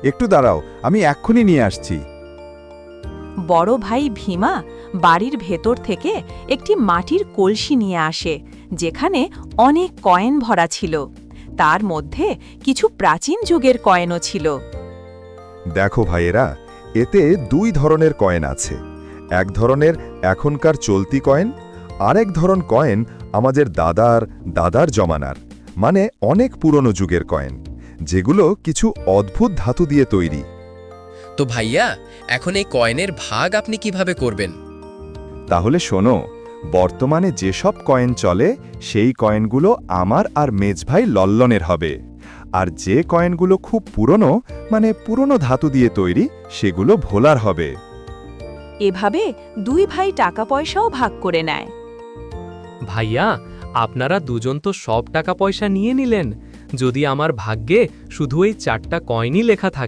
একটু দাঁড়াও, আমি এক্ষুনি নিয়ে আসছি। বড় ভাই ভীমা বাড়ির ভেতর থেকে একটি মাটির কলসি নিয়ে আসে, যেখানে অনেক কয়েন ভরা ছিল। তার মধ্যে কিছু প্রাচীন যুগের কয়েনও ছিল। দেখো ভাইয়েরা, এতে দুই ধরনের কয়েন আছে। এক ধরনের এখনকার চলতি কয়েন, আরেক ধরন কয়েন আমাদের দাদার দাদার জমানার, মানে অনেক পুরনো যুগের কয়েন, যেগুলো কিছু অদ্ভুত ধাতু দিয়ে তৈরি। তো ভাইয়া, এখন এই কয়েনের ভাগ আপনি কিভাবে করবেন? তাহলে শোনো, বর্তমানে যেসব কয়েন চলে সেই কয়েনগুলো আমার আর মেজভাই লল্লনের হবে, আর যে কয়েনগুলো খুব পুরনো, মানে পুরনো ধাতু দিয়ে তৈরি, সেগুলো ভোলার হবে। এভাবে দুই ভাই টাকা পয়সাও ভাগ করে নেয়। ভাইয়া, আপনারা দুজন তো সব টাকা পয়সা নিয়ে নিলেন। যদি আমার ভাগ্যে শুধু এই 4টা কয়েনই লেখা থাকে